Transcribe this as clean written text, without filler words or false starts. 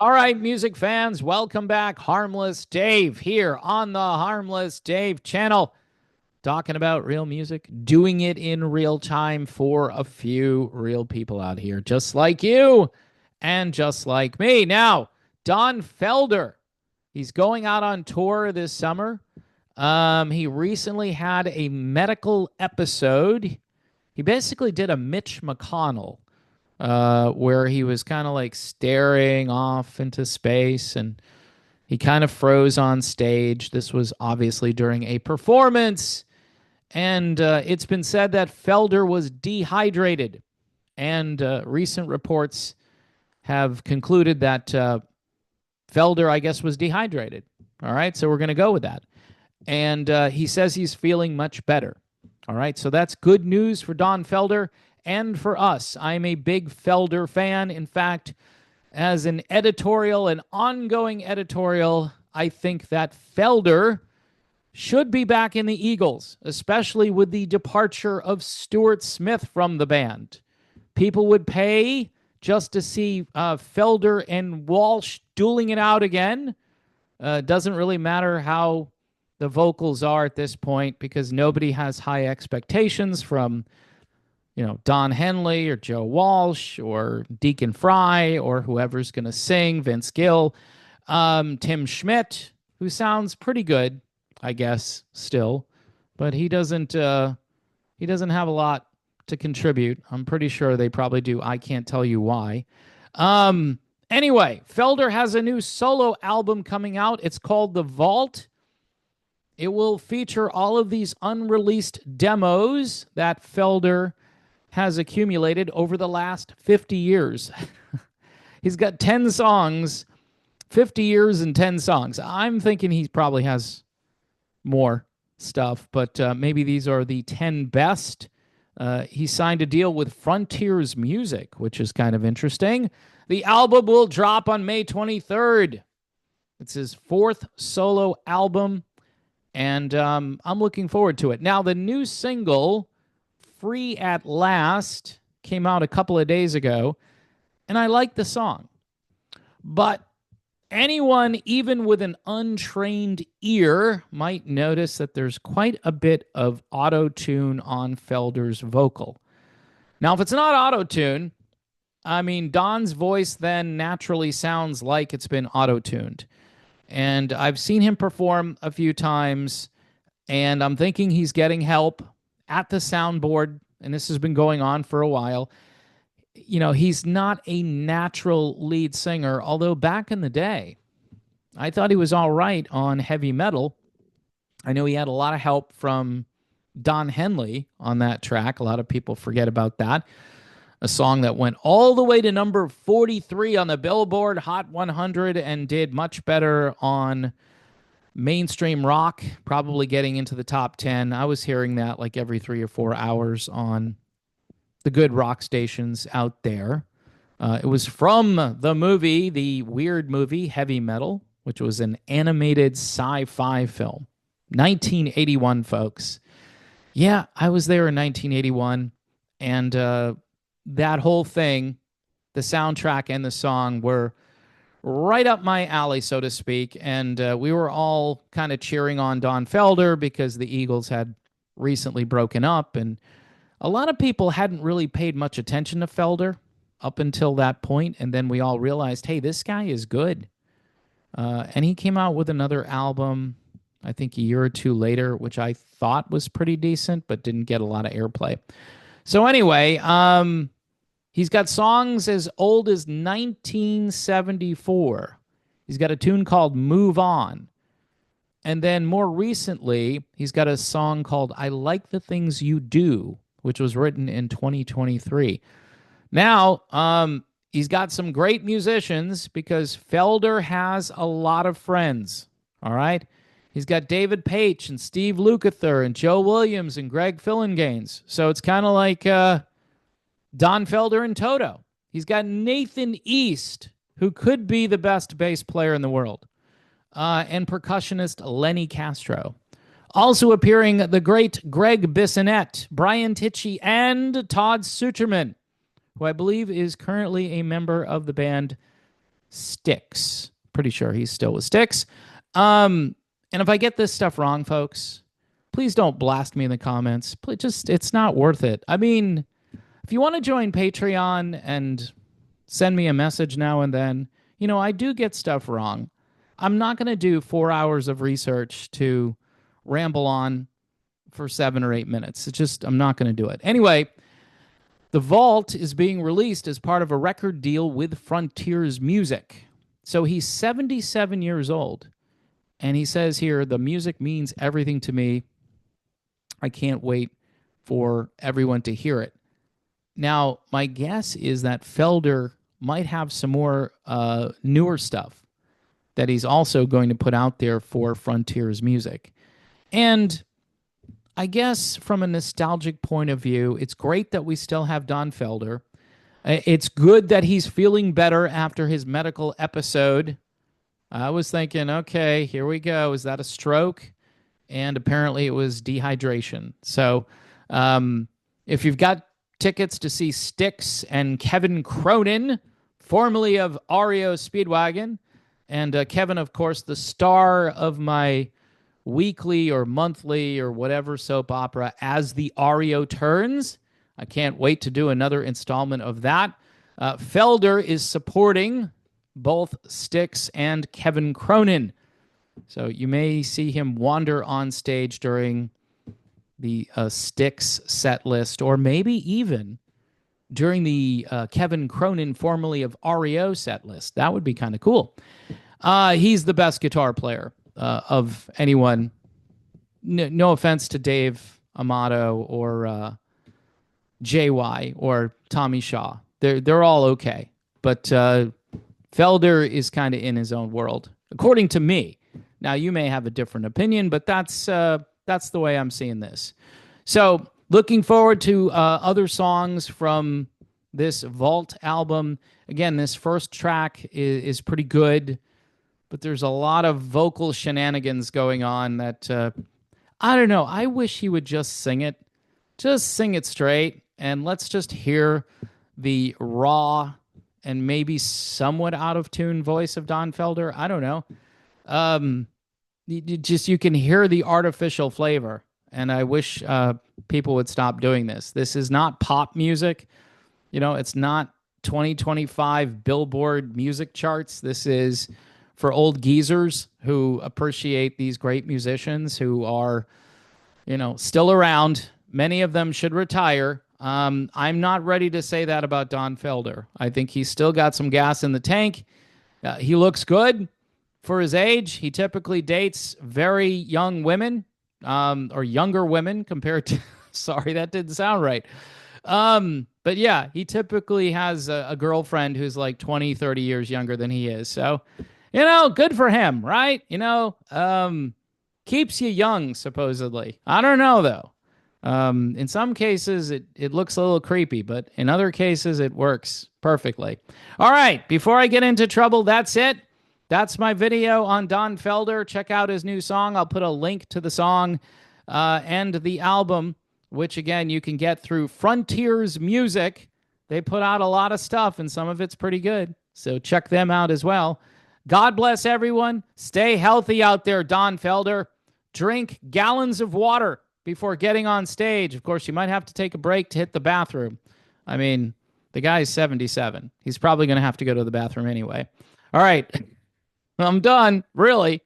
All right, music fans, welcome back. Harmless Dave here on the Harmless Dave channel, talking about real music, doing it in real time for a few real people out here, just like you and just like me. Now, Don Felder, he's going out on tour this summer. He recently had a medical episode. He basically did a Mitch McConnell where he was kind of like staring off into space and he kind of froze on stage. This was obviously during a performance. And it's been said that Felder was dehydrated. And recent reports have concluded that Felder, I guess, was dehydrated. All right. So we're going to go with that. And he says he's feeling much better. All right. So that's good news for Don Felder and for us. I'm a big Felder fan. In fact, as an ongoing editorial, I think that Felder should be back in the Eagles, especially with the departure of Stuart Smith from the band. People would pay just to see Felder and Walsh dueling it out again. Doesn't really matter how the vocals are at this point because nobody has high expectations from Don Henley or Joe Walsh or Deacon Fry or whoever's going to sing, Vince Gill, Tim Schmidt, who sounds pretty good, I guess, still, but he doesn't have a lot to contribute. I'm pretty sure they probably do. I can't tell you why. Anyway, Felder has a new solo album coming out. It's called The Vault. It will feature all of these unreleased demos that Felder has accumulated over the last 50 years. He's got 10 songs, 50 years and 10 songs. I'm thinking he probably has more stuff, but maybe these are the 10 best. He signed a deal with Frontiers Music, which is kind of interesting. The album will drop on May 23rd. It's his fourth solo album, and I'm looking forward to it. Now, the new single, Free at Last, came out a couple of days ago, and I like the song. But anyone, even with an untrained ear, might notice that there's quite a bit of auto-tune on Felder's vocal. Now, if it's not auto-tune, I mean, Don's voice then naturally sounds like it's been auto-tuned. And I've seen him perform a few times, and I'm thinking he's getting help at the soundboard, and this has been going on for a while. He's not a natural lead singer, although back in the day, I thought he was all right on heavy metal. I know he had a lot of help from Don Henley on that track. A lot of people forget about that. A song that went all the way to number 43 on the Billboard Hot 100 and did much better on mainstream rock, probably getting into the top 10. I was hearing that like every 3 or 4 hours on the good rock stations out there. It was from the movie, the weird movie, Heavy Metal, which was an animated sci-fi film. 1981, folks. Yeah, I was there in 1981, and that whole thing, the soundtrack and the song were right up my alley, so to speak. And we were all kind of cheering on Don Felder because the Eagles had recently broken up. And a lot of people hadn't really paid much attention to Felder up until that point. And then we all realized, hey, this guy is good. And he came out with another album, I think a year or two later, which I thought was pretty decent, but didn't get a lot of airplay. So anyway, he's got songs as old as 1974. He's got a tune called Move On. And then more recently, he's got a song called I Like the Things You Do, which was written in 2023. Now, he's got some great musicians because Felder has a lot of friends, all right? He's got David Paich and Steve Lukather and Joe Williams and Greg Fillinganes. So it's kind of like Don Felder and Toto. He's got Nathan East, who could be the best bass player in the world, and percussionist Lenny Castro. Also appearing, the great Greg Bissonette, Brian Tichy, and Todd Sucherman, who I believe is currently a member of the band Styx. Pretty sure he's still with Styx. And if I get this stuff wrong, folks, please don't blast me in the comments. Please, just it's not worth it. I mean, if you want to join Patreon and send me a message now and then, I do get stuff wrong. I'm not going to do 4 hours of research to ramble on for 7 or 8 minutes. I'm not going to do it. Anyway, The Vault is being released as part of a record deal with FELDER'S Music. So he's 77 years old. And he says here, the music means everything to me. I can't wait for everyone to hear it. Now, my guess is that Felder might have some more newer stuff that he's also going to put out there for FELDER'S Music. And I guess from a nostalgic point of view, it's great that we still have Don Felder. It's good that he's feeling better after his medical episode. I was thinking, okay, here we go. Is that a stroke? And apparently it was dehydration. So if you've got tickets to see Styx and Kevin Cronin, formerly of REO Speedwagon, and Kevin, of course, the star of my weekly or monthly or whatever soap opera, As the REO Turns. I can't wait to do another installment of that. Felder is supporting both Styx and Kevin Cronin. So you may see him wander on stage during the Styx set list, or maybe even during the Kevin Cronin, formerly of REO set list. That would be kind of cool. He's the best guitar player of anyone. No offense to Dave Amato or JY or Tommy Shaw. They're all okay. But Felder is kind of in his own world, according to me. Now, you may have a different opinion, but that's the way I'm seeing this. So, looking forward to other songs from this Vault album. Again, this first track is pretty good, but there's a lot of vocal shenanigans going on that, I don't know. I wish he would just sing it. Just sing it straight, and let's just hear the raw and maybe somewhat out-of-tune voice of Don Felder. I don't know. You can hear the artificial flavor, and I wish people would stop doing this. This is not pop music. It's not 2025 Billboard music charts. This is for old geezers who appreciate these great musicians who are, still around. Many of them should retire. I'm not ready to say that about Don Felder. I think he's still got some gas in the tank. He looks good for his age. He typically dates very young women, or younger women compared to, sorry, that didn't sound right. But yeah, he typically has a girlfriend who's like 20, 30 years younger than he is. So, good for him, right? Keeps you young, supposedly. I don't know, though. In some cases, it looks a little creepy, but in other cases, it works perfectly. All right, before I get into trouble, that's it. That's my video on Don Felder. Check out his new song. I'll put a link to the song and the album, which, again, you can get through FELDER'S Music. They put out a lot of stuff, and some of it's pretty good. So check them out as well. God bless everyone. Stay healthy out there, Don Felder. Drink gallons of water before getting on stage. Of course, you might have to take a break to hit the bathroom. I mean, the guy's 77. He's probably going to have to go to the bathroom anyway. All right. I'm done, really.